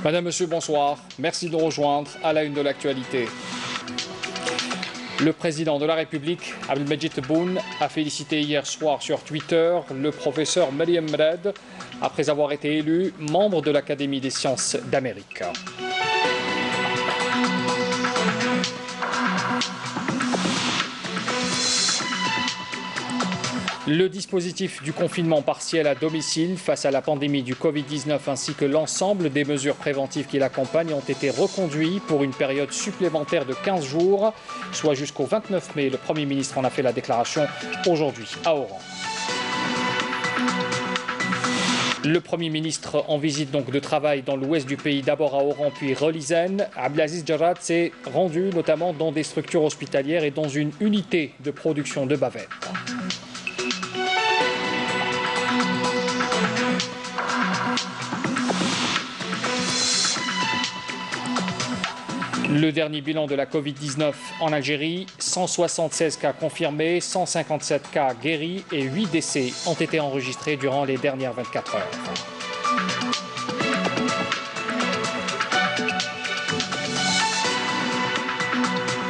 Madame, Monsieur, bonsoir. Merci de nous rejoindre à la une de l'actualité. Le président de la République, Abdelmadjid Tebboune, a félicité hier soir sur Twitter le professeur Mariam Mrad après avoir été élu membre de l'Académie des sciences d'Amérique. Le dispositif du confinement partiel à domicile face à la pandémie du Covid-19 ainsi que l'ensemble des mesures préventives qui l'accompagnent ont été reconduits pour une période supplémentaire de 15 jours, soit jusqu'au 29 mai. Le Premier ministre en a fait la déclaration aujourd'hui à Oran. Le Premier ministre en visite donc de travail dans l'ouest du pays, d'abord à Oran puis Relizane. Abdelaziz Jarrad s'est rendu notamment dans des structures hospitalières et dans une unité de production de bavettes. Le dernier bilan de la Covid-19 en Algérie, 176 cas confirmés, 157 cas guéris et 8 décès ont été enregistrés durant les dernières 24 heures.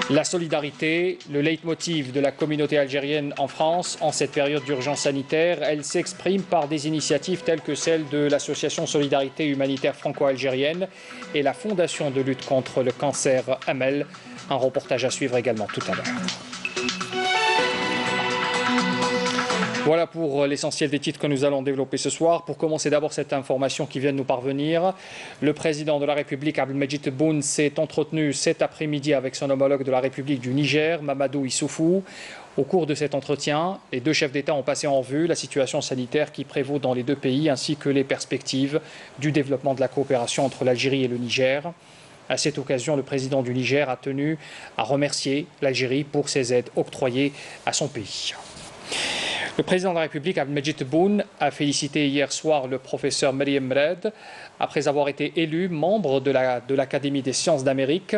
La solidarité, le leitmotiv de la communauté algérienne en France en cette période d'urgence sanitaire, elle s'exprime par des initiatives telles que celle de l'association Solidarité humanitaire franco-algérienne et la Fondation de lutte contre le cancer AMEL. Un reportage à suivre également tout à l'heure. Voilà pour l'essentiel des titres que nous allons développer ce soir. Pour commencer d'abord cette information qui vient de nous parvenir. Le président de la République, Abdelmadjid Tebboune, s'est entretenu cet après-midi avec son homologue de la République du Niger, Mamadou Issoufou. Au cours de cet entretien, les deux chefs d'État ont passé en revue la situation sanitaire qui prévaut dans les deux pays ainsi que les perspectives du développement de la coopération entre l'Algérie et le Niger. À cette occasion, le président du Niger a tenu à remercier l'Algérie pour ses aides octroyées à son pays. Le président de la République, Abdelmadjid Tebboune, a félicité hier soir le professeur Mariam Mrad après avoir été élu membre de l'Académie des sciences d'Amérique.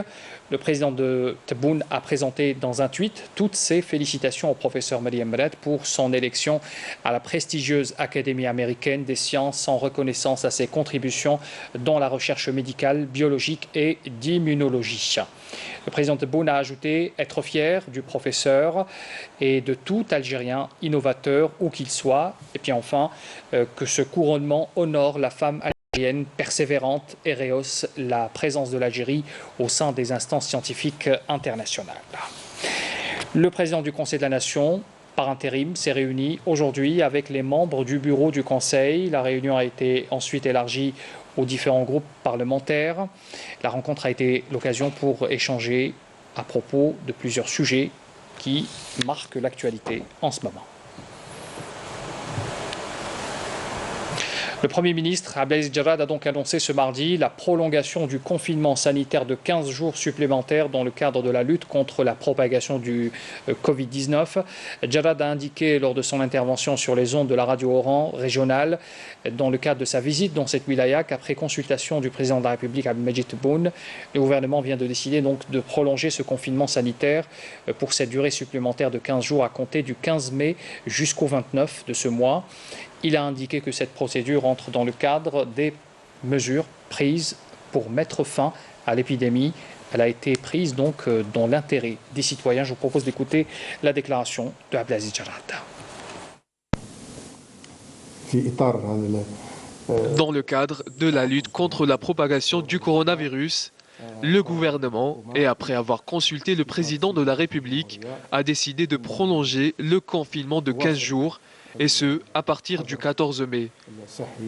Le président de Tebboune a présenté dans un tweet toutes ses félicitations au professeur Mariam Mrad pour son élection à la prestigieuse Académie américaine des sciences en reconnaissance à ses contributions dans la recherche médicale, biologique et d'immunologie. Le président Tebboune a ajouté être fier du professeur et de tout Algérien innovateur où qu'il soit. Et puis enfin, que ce couronnement honore la femme algérienne persévérante et rehausse la présence de l'Algérie au sein des instances scientifiques internationales. Le président du Conseil de la Nation, par intérim, s'est réuni aujourd'hui avec les membres du bureau du Conseil. La réunion a été ensuite élargie aux différents groupes parlementaires. La rencontre a été l'occasion pour échanger à propos de plusieurs sujets qui marquent l'actualité en ce moment. Le Premier ministre, Abdelaziz Jarrad, a donc annoncé ce mardi la prolongation du confinement sanitaire de 15 jours supplémentaires dans le cadre de la lutte contre la propagation du Covid-19. Jarrad a indiqué lors de son intervention sur les ondes de la radio Oran régionale, dans le cadre de sa visite dans cette wilaya, qu'après consultation du président de la République, Abdelmadjid Tebboune, le gouvernement vient de décider donc de prolonger ce confinement sanitaire pour cette durée supplémentaire de 15 jours à compter du 15 mai jusqu'au 29 de ce mois. Il a indiqué que cette procédure entre dans le cadre des mesures prises pour mettre fin à l'épidémie. Elle a été prise donc dans l'intérêt des citoyens. Je vous propose d'écouter la déclaration de Abdelaziz Jarrad. Dans le cadre de la lutte contre la propagation du coronavirus, le gouvernement, et après avoir consulté le président de la République, a décidé de prolonger le confinement de 15 jours, et ce, à partir du 14 mai.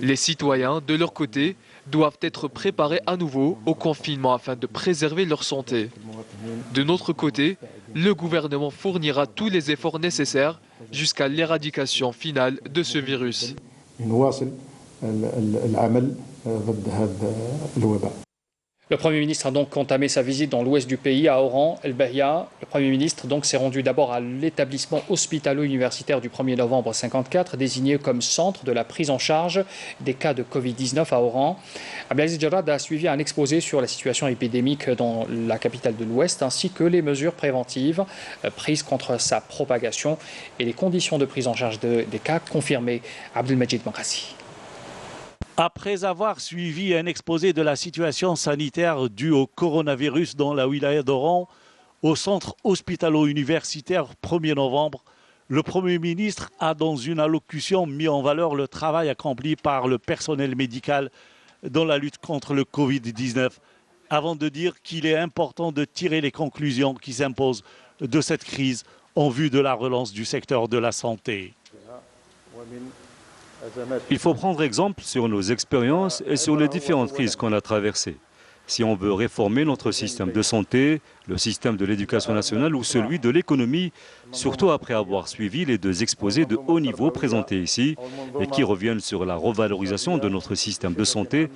Les citoyens, de leur côté, doivent être préparés à nouveau au confinement afin de préserver leur santé. De notre côté, le gouvernement fournira tous les efforts nécessaires jusqu'à l'éradication finale de ce virus. Le Premier ministre a donc entamé sa visite dans l'ouest du pays, à Oran, El Bahia. Le Premier ministre donc s'est rendu d'abord à l'établissement hospitalo-universitaire du 1er novembre 1954, désigné comme centre de la prise en charge des cas de Covid-19 à Oran. Abdelaziz Jarrad a suivi un exposé sur la situation épidémique dans la capitale de l'Ouest, ainsi que les mesures préventives prises contre sa propagation et les conditions de prise en charge des cas confirmés. Abdelmadjid Mankassi. Après avoir suivi un exposé de la situation sanitaire due au coronavirus dans la wilaya d'Oran, au centre hospitalo-universitaire 1er novembre, le Premier ministre a dans une allocution mis en valeur le travail accompli par le personnel médical dans la lutte contre le Covid-19, avant de dire qu'il est important de tirer les conclusions qui s'imposent de cette crise en vue de la relance du secteur de la santé. Il faut prendre exemple sur nos expériences et sur les différentes crises qu'on a traversées. Si on veut réformer notre système de santé, le système de l'éducation nationale ou celui de l'économie, surtout après avoir suivi les deux exposés de haut niveau présentés ici et qui reviennent sur la revalorisation de notre système de santé,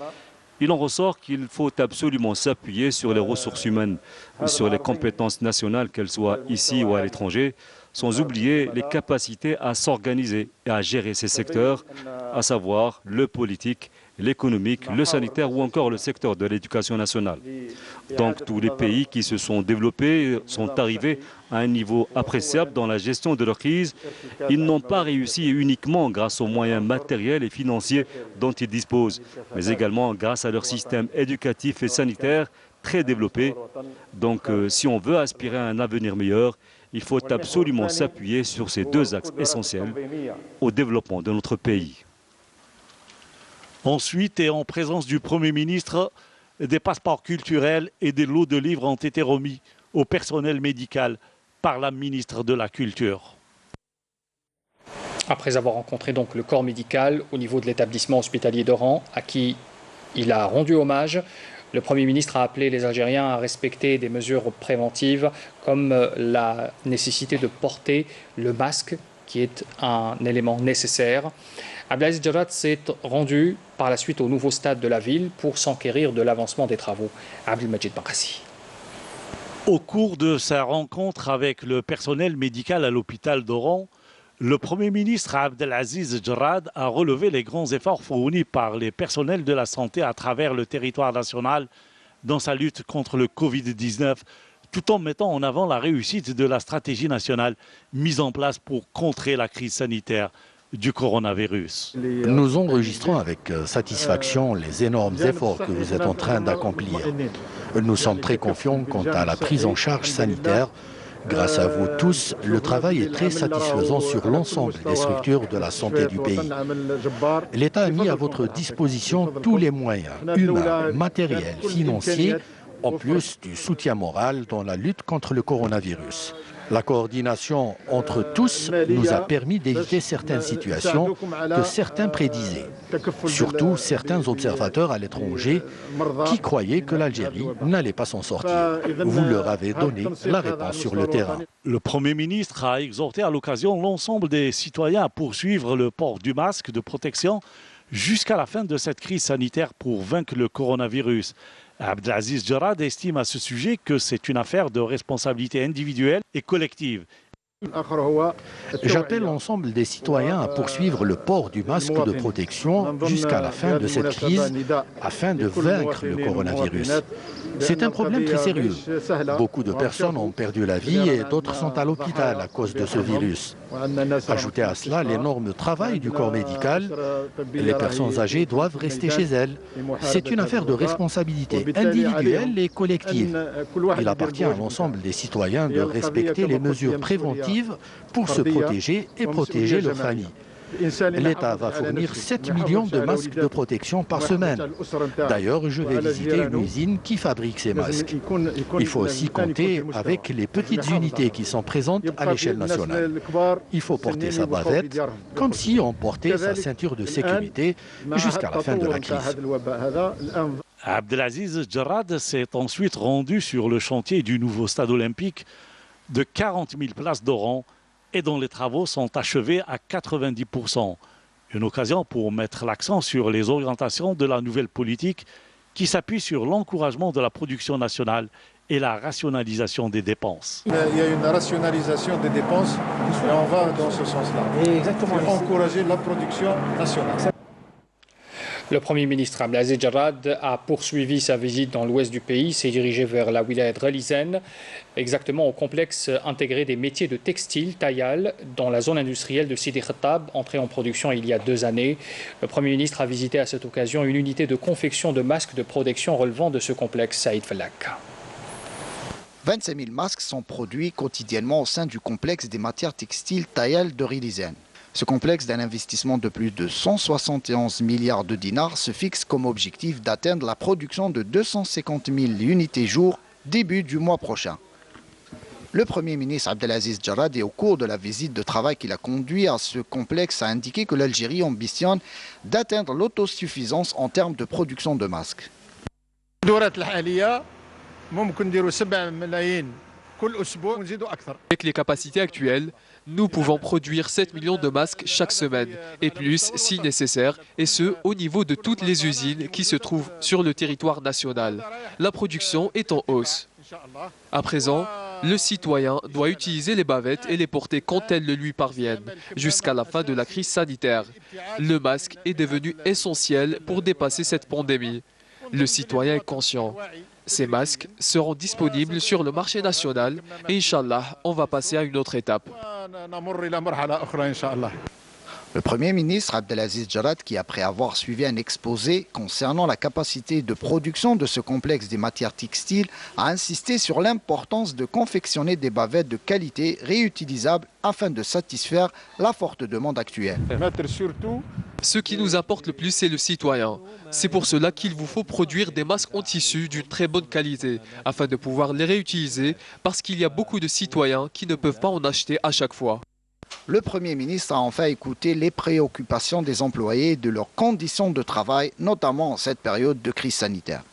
il en ressort qu'il faut absolument s'appuyer sur les ressources humaines, sur les compétences nationales, qu'elles soient ici ou à l'étranger, sans oublier les capacités à s'organiser et à gérer ces secteurs, à savoir le politique, l'économique, le sanitaire ou encore le secteur de l'éducation nationale. Donc tous les pays qui se sont développés sont arrivés à un niveau appréciable dans la gestion de leur crise. Ils n'ont pas réussi uniquement grâce aux moyens matériels et financiers dont ils disposent, mais également grâce à leur système éducatif et sanitaire très développé. Donc si on veut aspirer à un avenir meilleur, il faut absolument s'appuyer sur ces deux axes essentiels au développement de notre pays. Ensuite, et en présence du Premier ministre, des passeports culturels et des lots de livres ont été remis au personnel médical par la ministre de la Culture. Après avoir rencontré donc le corps médical au niveau de l'établissement hospitalier d'Oran, à qui il a rendu hommage, le Premier ministre a appelé les Algériens à respecter des mesures préventives comme la nécessité de porter le masque, qui est un élément nécessaire. Abdelaziz Jarrad s'est rendu par la suite au nouveau stade de la ville pour s'enquérir de l'avancement des travaux. Abdelmajid Bakassi. Au cours de sa rencontre avec le personnel médical à l'hôpital d'Oran, le Premier ministre Abdelaziz Jarrad a relevé les grands efforts fournis par les personnels de la santé à travers le territoire national dans sa lutte contre le Covid-19, tout en mettant en avant la réussite de la stratégie nationale mise en place pour contrer la crise sanitaire du coronavirus. Nous enregistrons avec satisfaction les énormes efforts que vous êtes en train d'accomplir. Nous sommes très confiants quant à la prise en charge sanitaire. Grâce à vous tous, le travail est très satisfaisant sur l'ensemble des structures de la santé du pays. L'État a mis à votre disposition tous les moyens humains, matériels, financiers, en plus du soutien moral dans la lutte contre le coronavirus. La coordination entre tous nous a permis d'éviter certaines situations que certains prédisaient, surtout certains observateurs à l'étranger qui croyaient que l'Algérie n'allait pas s'en sortir. Vous leur avez donné la réponse sur le terrain. Le Premier ministre a exhorté à l'occasion l'ensemble des citoyens à poursuivre le port du masque de protection jusqu'à la fin de cette crise sanitaire pour vaincre le coronavirus. Abdelaziz Jarrad estime à ce sujet que c'est une affaire de responsabilité individuelle et collective. J'appelle l'ensemble des citoyens à poursuivre le port du masque de protection jusqu'à la fin de cette crise afin de vaincre le coronavirus. C'est un problème très sérieux. Beaucoup de personnes ont perdu la vie et d'autres sont à l'hôpital à cause de ce virus. Ajoutez à cela l'énorme travail du corps médical. Les personnes âgées doivent rester chez elles. C'est une affaire de responsabilité individuelle et collective. Il appartient à l'ensemble des citoyens de respecter les mesures préventives pour se protéger et protéger leurs familles. L'État va fournir 7 millions de masques de protection par semaine. D'ailleurs, je vais visiter une usine qui fabrique ces masques. Il faut aussi compter avec les petites unités qui sont présentes à l'échelle nationale. Il faut porter sa bavette comme si on portait sa ceinture de sécurité jusqu'à la fin de la crise. Abdelaziz Jarrad s'est ensuite rendu sur le chantier du nouveau stade olympique de 40 000 places d'Oran et dont les travaux sont achevés à 90%. Une occasion pour mettre l'accent sur les orientations de la nouvelle politique qui s'appuie sur l'encouragement de la production nationale et la rationalisation des dépenses. Il y a une rationalisation des dépenses et on va dans ce sens-là. Exactement. Pour encourager la production nationale. Le Premier ministre Abdelaziz Jarrad a poursuivi sa visite dans l'ouest du pays, s'est dirigé vers la wilaya de Relizane, exactement au complexe intégré des métiers de textile, Tayal, dans la zone industrielle de Sidi Khattab, entrée en production il y a 2 années. Le Premier ministre a visité à cette occasion une unité de confection de masques de protection relevant de ce complexe, Saïd Fellak. 25 000 masques sont produits quotidiennement au sein du complexe des matières textiles Tayal de Relizane. Ce complexe d'un investissement de plus de 171 milliards de dinars se fixe comme objectif d'atteindre la production de 250 000 unités jour début du mois prochain. Le Premier ministre Abdelaziz Jarrad, au cours de la visite de travail qu'il a conduit à ce complexe, a indiqué que l'Algérie ambitionne d'atteindre l'autosuffisance en termes de production de masques. Avec les capacités actuelles, nous pouvons produire 7 millions de masques chaque semaine, et plus si nécessaire, et ce, au niveau de toutes les usines qui se trouvent sur le territoire national. La production est en hausse. À présent, le citoyen doit utiliser les bavettes et les porter quand elles le lui parviennent, jusqu'à la fin de la crise sanitaire. Le masque est devenu essentiel pour dépasser cette pandémie. Le citoyen est conscient. Ces masques seront disponibles sur le marché national et Inch'Allah, on va passer à une autre étape. Le Premier ministre Abdelaziz Jarrad, qui après avoir suivi un exposé concernant la capacité de production de ce complexe des matières textiles, a insisté sur l'importance de confectionner des bavettes de qualité réutilisables afin de satisfaire la forte demande actuelle. Ce qui nous importe le plus, c'est le citoyen. C'est pour cela qu'il vous faut produire des masques en tissu d'une très bonne qualité, afin de pouvoir les réutiliser, parce qu'il y a beaucoup de citoyens qui ne peuvent pas en acheter à chaque fois. Le Premier ministre a enfin écouté les préoccupations des employés et de leurs conditions de travail, notamment en cette période de crise sanitaire.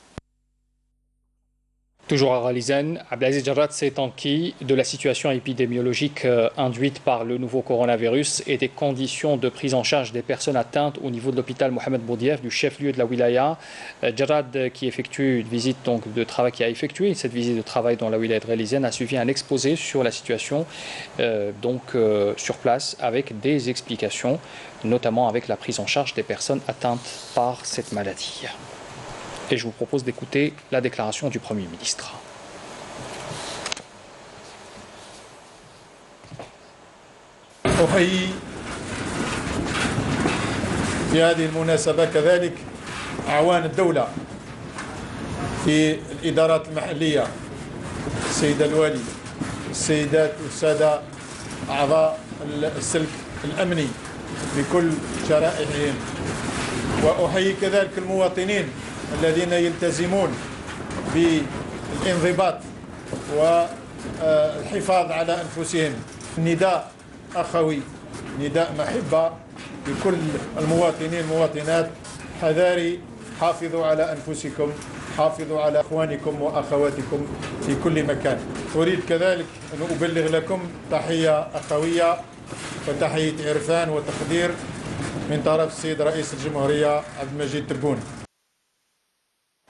Toujours à Relizane, Abdelaziz Jarrad s'est enquis de la situation épidémiologique induite par le nouveau coronavirus et des conditions de prise en charge des personnes atteintes au niveau de l'hôpital Mohamed Boudiaf du chef-lieu de la wilaya. Jarrad, qui effectue une visite de travail, qui a effectué cette visite de travail dans la wilaya de Relizane, a suivi un exposé sur la situation sur place avec des explications, notamment avec la prise en charge des personnes atteintes par cette maladie. Et je vous propose d'écouter la déclaration du Premier ministre. أحيي في هذه المناسبة كذلك أعوان الدولة في الإدارات المحلية، السيد الوالي، السيدات والسادة أعضاء السلك الأمني بكل شرائحهم، وأحيي كذلك المواطنين الذين يلتزمون بالانضباط والحفاظ على أنفسهم. نداء أخوي، نداء محبة لكل المواطنين والمواطنات: حذاري، حافظوا على أنفسكم، حافظوا على أخوانكم وأخواتكم في كل مكان. أريد كذلك أن أبلغ لكم تحية أخوية وتحية عرفان وتقدير من طرف السيد رئيس الجمهورية عبد المجيد تبون.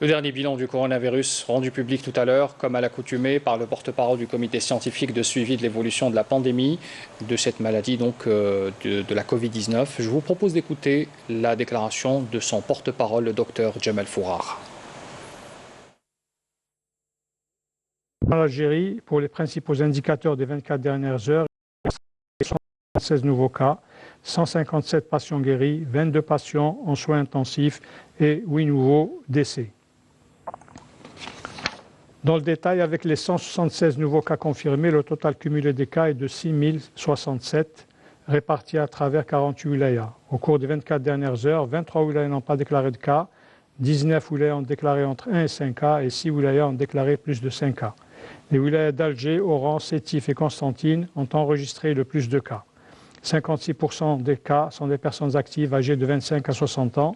Le dernier bilan du coronavirus rendu public tout à l'heure, comme à l'accoutumée, par le porte-parole du comité scientifique de suivi de l'évolution de la pandémie, de cette maladie, donc de la Covid-19. Je vous propose d'écouter la déclaration de son porte-parole, le docteur Jamal Fourar. En Algérie, pour les principaux indicateurs des 24 dernières heures, 16 nouveaux cas, 157 patients guéris, 22 patients en soins intensifs et 8 nouveaux décès. Dans le détail, avec les 176 nouveaux cas confirmés, le total cumulé des cas est de 6067, répartis à travers 48 wilayas. Au cours des 24 dernières heures, 23 wilayas n'ont pas déclaré de cas, 19 wilayas ont déclaré entre 1 et 5 cas et 6 wilayas ont déclaré plus de 5 cas. Les wilayas d'Alger, Oran, Sétif et Constantine ont enregistré le plus de cas. 56% des cas sont des personnes actives âgées de 25 à 60 ans.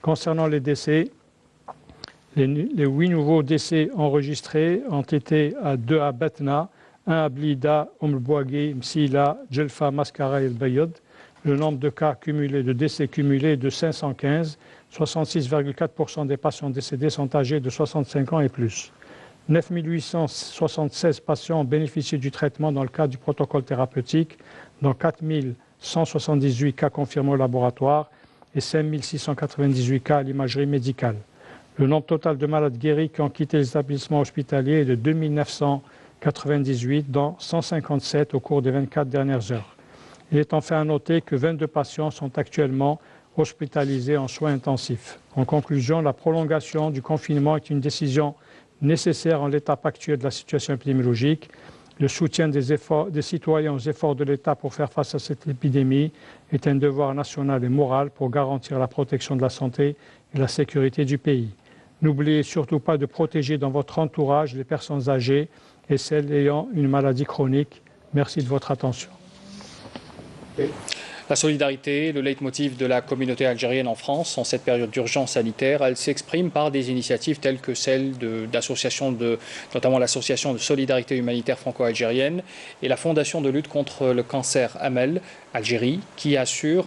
Concernant les décès, les 8 nouveaux décès enregistrés ont été 2 à Batna, 1 à Blida, Bouagui, Msila, Djelfa, Mascara et El Bayod. Le nombre de cas cumulés, de décès cumulés est de 515. 66,4% des patients décédés sont âgés de 65 ans et plus. 9 876 patients ont bénéficié du traitement dans le cadre du protocole thérapeutique, dont 4 178 cas confirmés au laboratoire et 5 698 cas à l'imagerie médicale. Le nombre total de malades guéris qui ont quitté les établissements hospitaliers est de 2 998, dont 157 au cours des 24 dernières heures. Il est enfin à noter que 22 patients sont actuellement hospitalisés en soins intensifs. En conclusion, la prolongation du confinement est une décision nécessaire en l'étape actuelle de la situation épidémiologique. Le soutien des citoyens aux efforts de l'État pour faire face à cette épidémie est un devoir national et moral pour garantir la protection de la santé et la sécurité du pays. N'oubliez surtout pas de protéger dans votre entourage les personnes âgées et celles ayant une maladie chronique. Merci de votre attention. La solidarité, le leitmotiv de la communauté algérienne en France en cette période d'urgence sanitaire, elle s'exprime par des initiatives telles que celles d'associations, notamment l'association de solidarité humanitaire franco-algérienne et la fondation de lutte contre le cancer Amel Algérie, qui assure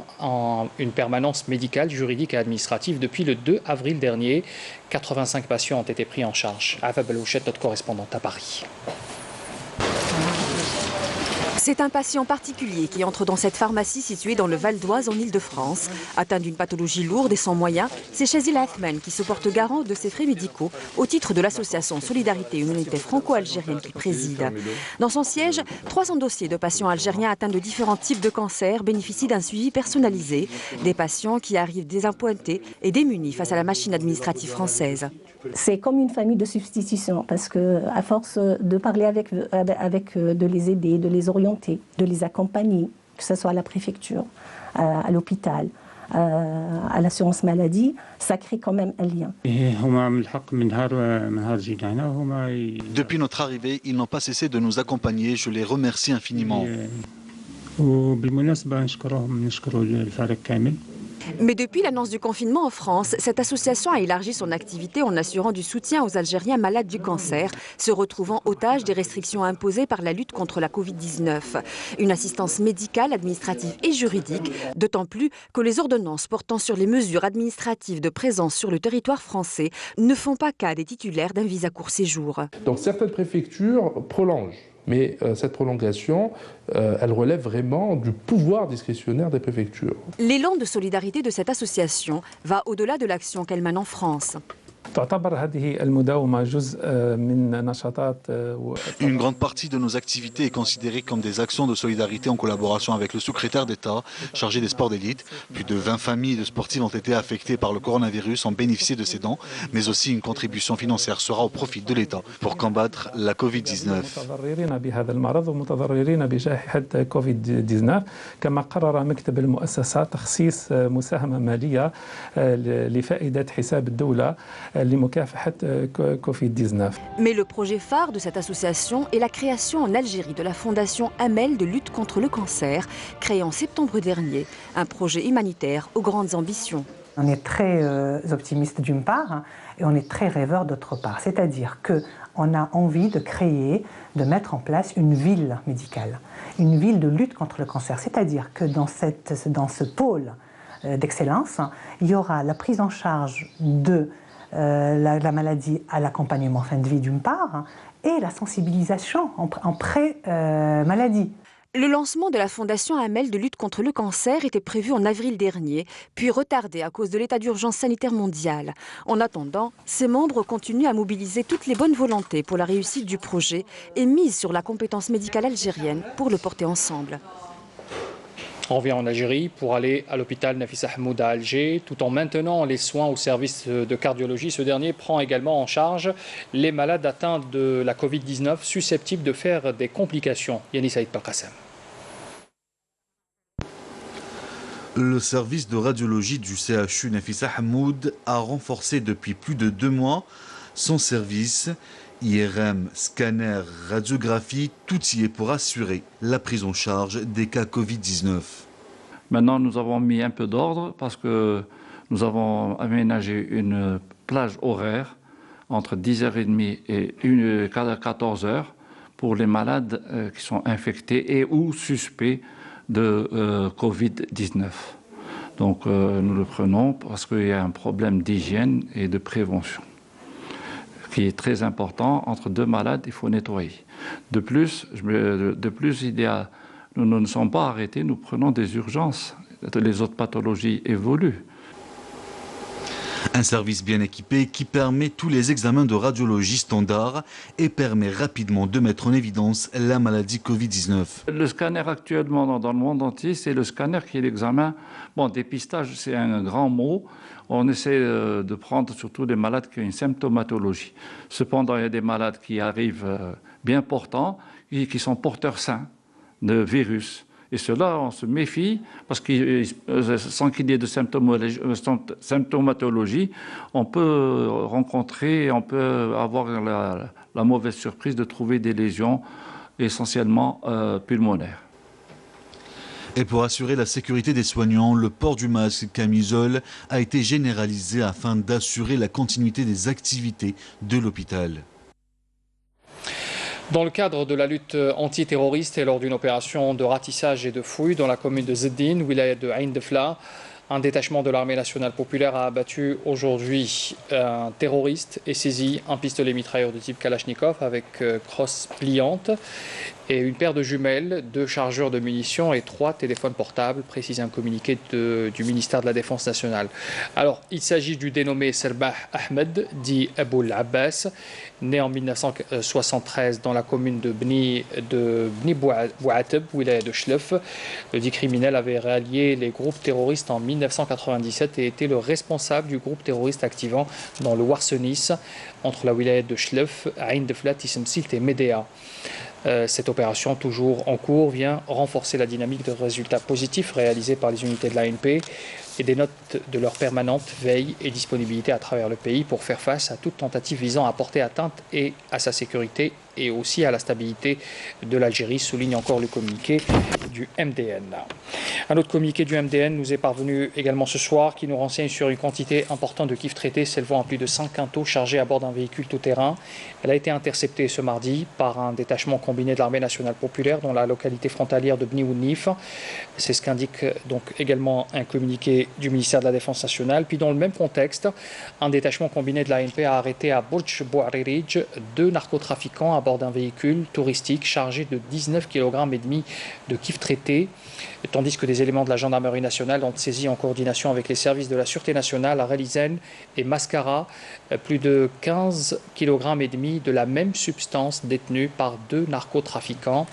une permanence médicale, juridique et administrative depuis le 2 avril dernier. 85 patients ont été pris en charge. Ava Belouchet, notre correspondante à Paris. C'est un patient particulier qui entre dans cette pharmacie située dans le Val d'Oise en Ile-de-France. Atteint d'une pathologie lourde et sans moyens, c'est Chazil Athman qui se porte garant de ses frais médicaux au titre de l'association Solidarité Humanitaire franco-algérienne qu'il préside. Dans son siège, 300 dossiers de patients algériens atteints de différents types de cancers bénéficient d'un suivi personnalisé. Des patients qui arrivent désappointés et démunis face à la machine administrative française. C'est comme une famille de substitution parce qu'à force de parler avec de les aider, de les orienter, de les accompagner, que ce soit à la préfecture, à l'hôpital, à l'assurance maladie, ça crée quand même un lien. Depuis notre arrivée, ils n'ont pas cessé de nous accompagner. Je les remercie infiniment. Mais depuis l'annonce du confinement en France, cette association a élargi son activité en assurant du soutien aux Algériens malades du cancer, se retrouvant otages des restrictions imposées par la lutte contre la Covid-19. Une assistance médicale, administrative et juridique, d'autant plus que les ordonnances portant sur les mesures administratives de présence sur le territoire français ne font pas cas des titulaires d'un visa court séjour. Donc certaines préfectures prolongent. Mais cette prolongation, elle relève vraiment du pouvoir discrétionnaire des préfectures. L'élan de solidarité de cette association va au-delà de l'action qu'elle mène en France. Une grande partie de nos activités est considérée comme des actions de solidarité en collaboration avec le secrétaire d'État chargé des sports d'élite. Plus de 20 familles de sportifs ont été affectées par le coronavirus, ont bénéficié de ces dons, mais aussi une contribution financière sera au profit de l'État pour combattre la Covid-19. Mais le projet phare de cette association est la création en Algérie de la fondation Amel de lutte contre le cancer, créée en septembre dernier. Un projet humanitaire aux grandes ambitions. On est très optimiste d'une part et on est très rêveur d'autre part. C'est-à-dire qu'on a envie de créer, de mettre en place une ville médicale, une ville de lutte contre le cancer. C'est-à-dire que dans ce pôle d'excellence, il y aura la prise en charge de la maladie à l'accompagnement fin de vie d'une part et la sensibilisation en pré-maladie. Le lancement de la fondation Amel de lutte contre le cancer était prévu en avril dernier, puis retardé à cause de l'état d'urgence sanitaire mondial. En attendant, ses membres continuent à mobiliser toutes les bonnes volontés pour la réussite du projet et misent sur la compétence médicale algérienne pour le porter ensemble. On revient en Algérie pour aller à l'hôpital Nafissa Hamoud à Alger. Tout en maintenant les soins au service de cardiologie, ce dernier prend également en charge les malades atteints de la Covid-19 susceptibles de faire des complications. Yannis Saïd Palkassem. Le service de radiologie du CHU Nafissa Hamoud a renforcé depuis plus de 2 mois son service. IRM, scanner, radiographie, tout y est pour assurer la prise en charge des cas Covid-19. Maintenant, nous avons mis un peu d'ordre parce que nous avons aménagé une plage horaire entre 10h30 et 14h pour les malades qui sont infectés et ou suspects de Covid-19. Donc nous le prenons parce qu'il y a un problème d'hygiène et de prévention qui est très important. Entre 2 malades, il faut nettoyer. De plus, nous ne sommes pas arrêtés, nous prenons des urgences les autres pathologies évoluent. Un service bien équipé qui permet tous les examens de radiologie standard et permet rapidement de mettre en évidence la maladie Covid-19. Le scanner actuellement dans le monde entier, c'est le scanner qui est l'examen. Bon, dépistage, c'est un grand mot. On essaie de prendre surtout des malades qui ont une symptomatologie. Cependant, il y a des malades qui arrivent bien portants et qui sont porteurs sains de virus. Et cela, on se méfie, parce que sans qu'il y ait de symptomatologie, on peut rencontrer, on peut avoir la mauvaise surprise de trouver des lésions essentiellement pulmonaires. Et pour assurer la sécurité des soignants, le port du masque camisole a été généralisé afin d'assurer la continuité des activités de l'hôpital. Dans le cadre de la lutte antiterroriste et lors d'une opération de ratissage et de fouille dans la commune de Zeddine, wilaya de Ain Defla, un détachement de l'armée nationale populaire a abattu aujourd'hui un terroriste et saisi un pistolet mitrailleur de type Kalachnikov avec crosse pliante et une paire de jumelles, 2 chargeurs de munitions et 3 téléphones portables, précise un communiqué du ministère de la Défense nationale. Alors, il s'agit du dénommé Serbah Ahmed, dit Aboul Abbas, né en 1973 dans la commune de Bni Bouateb, wilaya de Chlef. Le dit criminel avait rallié les groupes terroristes en 1997 et était le responsable du groupe terroriste activant dans le Warsenis, entre la wilaya de Chlef, Ain Defla, Tissemsilt et Médéa. Cette opération, toujours en cours, vient renforcer la dynamique de résultats positifs réalisés par les unités de l'ANP et des notes de leur permanente veille et disponibilité à travers le pays pour faire face à toute tentative visant à porter atteinte et à sa sécurité et aussi à la stabilité de l'Algérie, souligne encore le communiqué du MDN. Un autre communiqué du MDN nous est parvenu également ce soir qui nous renseigne sur une quantité importante de kifs traités s'élevant à plus de 5 quintaux chargés à bord d'un véhicule tout-terrain. Elle a été interceptée ce mardi par un détachement combiné de l'armée nationale populaire dans la localité frontalière de Bni Ounif. C'est ce qu'indique donc également un communiqué du ministère de la Défense nationale. Puis dans le même contexte, un détachement combiné de l'ANP a arrêté à Bourj Bouaririj 2 narcotrafiquants à bord d'un véhicule touristique chargé de 19,5 kg de kifs traités, tandis que des éléments de la gendarmerie nationale ont saisi en coordination avec les services de la Sûreté nationale à Relizène et Mascara plus de 15,5 kg de la même substance détenue par 2 narcotrafiquants.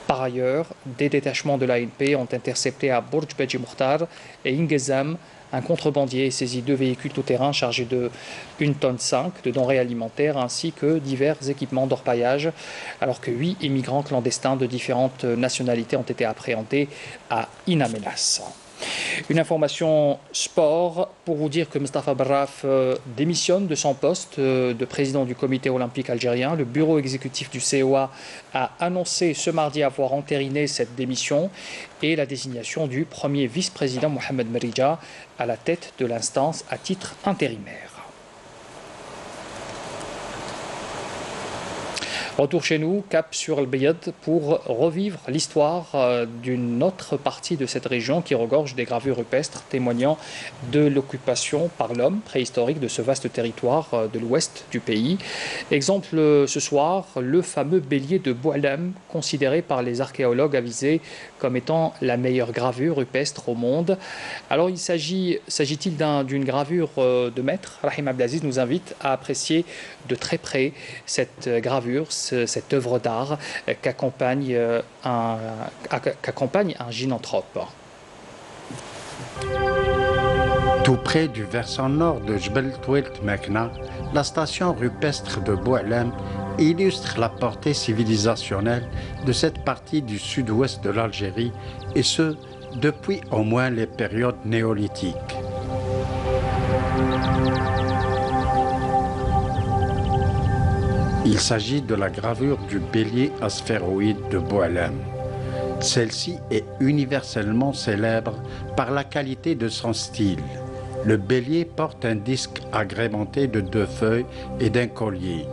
Par ailleurs, des détachements de l'ANP ont intercepté à Bourj Beji Mokhtar et Ingezam un contrebandier et saisi 2 véhicules tout-terrain chargés de 1,5 tonne de denrées alimentaires ainsi que divers équipements d'orpaillage, alors que 8 immigrants clandestins de différentes nationalités ont été appréhendés à Inamenas. Une information sport pour vous dire que Mustafa Barraf démissionne de son poste de président du comité olympique algérien. Le bureau exécutif du COA a annoncé ce mardi avoir entériné cette démission et la désignation du premier vice-président Mohamed Merija à la tête de l'instance à titre intérimaire. Retour chez nous, cap sur El Biad pour revivre l'histoire d'une autre partie de cette région qui regorge des gravures rupestres témoignant de l'occupation par l'homme préhistorique de ce vaste territoire de l'ouest du pays. Exemple ce soir, le fameux bélier de Boualem, considéré par les archéologues avisés comme étant la meilleure gravure rupestre au monde. Alors s'agit-il d'une gravure de maître? Rahim Abdelaziz nous invite à apprécier de très près cette gravure, cette œuvre d'art qu'accompagne un gynanthrope. Tout près du versant nord de Jbel Touelt Mekna, la station rupestre de Boualem illustre la portée civilisationnelle de cette partie du sud-ouest de l'Algérie, et ce, depuis au moins les périodes néolithiques. Il s'agit de la gravure du bélier asphéroïde de Boualem. Celle-ci est universellement célèbre par la qualité de son style. Le bélier porte un disque agrémenté de 2 feuilles et d'un collier.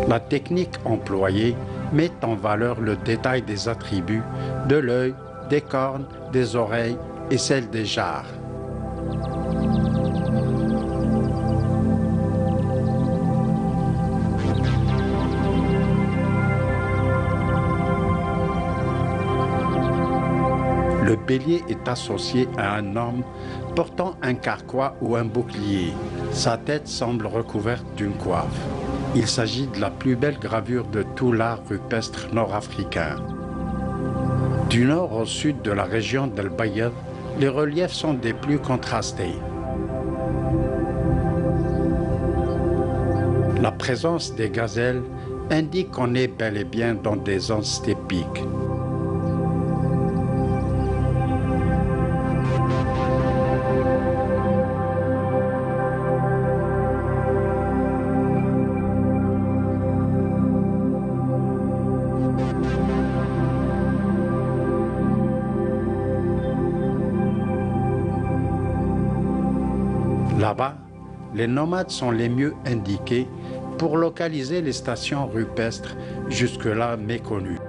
La technique employée met en valeur le détail des attributs de l'œil, des cornes, des oreilles et celle des jarres. Le Le bélier est associé à un homme portant un carquois ou un bouclier. Sa tête semble recouverte d'une coiffe. Il s'agit de la plus belle gravure de tout l'art rupestre nord-africain. Du nord au sud de la région d'El Bayad, les reliefs sont des plus contrastés. La présence des gazelles indique qu'on est bel et bien dans des zones stépiques. Là-bas, les nomades sont les mieux indiqués pour localiser les stations rupestres jusque-là méconnues.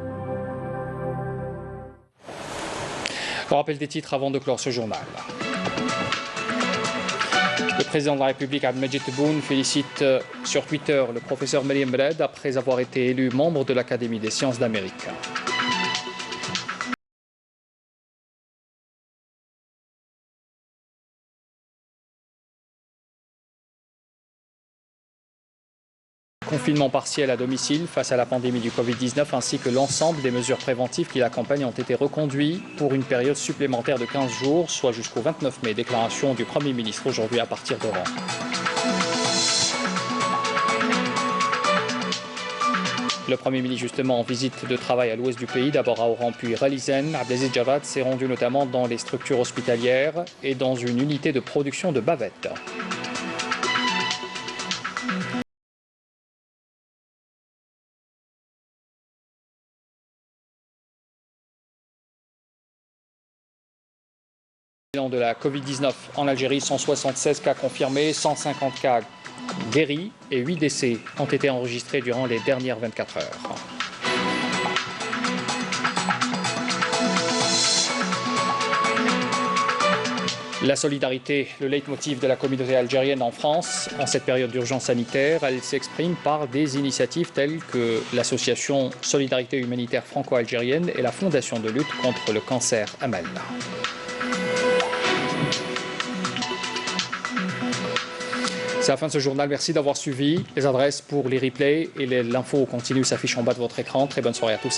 On rappelle des titres avant de clore ce journal. Le président de la République, Abdelmejid Tebboune, félicite sur Twitter le professeur Meryem Red après avoir été élu membre de l'Académie des sciences d'Amérique. Confinement partiel à domicile face à la pandémie du Covid-19 ainsi que l'ensemble des mesures préventives qui l'accompagnent ont été reconduits pour une période supplémentaire de 15 jours, soit jusqu'au 29 mai. Déclaration du Premier ministre aujourd'hui à partir d'Oran. Le Premier ministre, justement, en visite de travail à l'ouest du pays, d'abord à Oran puis Ralizen, Abdelaziz Jarrad s'est rendu notamment dans les structures hospitalières et dans une unité de production de bavettes. De la Covid-19 en Algérie, 176 cas confirmés, 150 cas guéris et 8 décès ont été enregistrés durant les dernières 24 heures. La solidarité, le leitmotiv de la communauté algérienne en France, en cette période d'urgence sanitaire, elle s'exprime par des initiatives telles que l'association Solidarité humanitaire franco-algérienne et la Fondation de lutte contre le cancer Amal. C'est la fin de ce journal. Merci d'avoir suivi. Les adresses pour les replays et l'info continue s'affichent en bas de votre écran. Très bonne soirée à tous.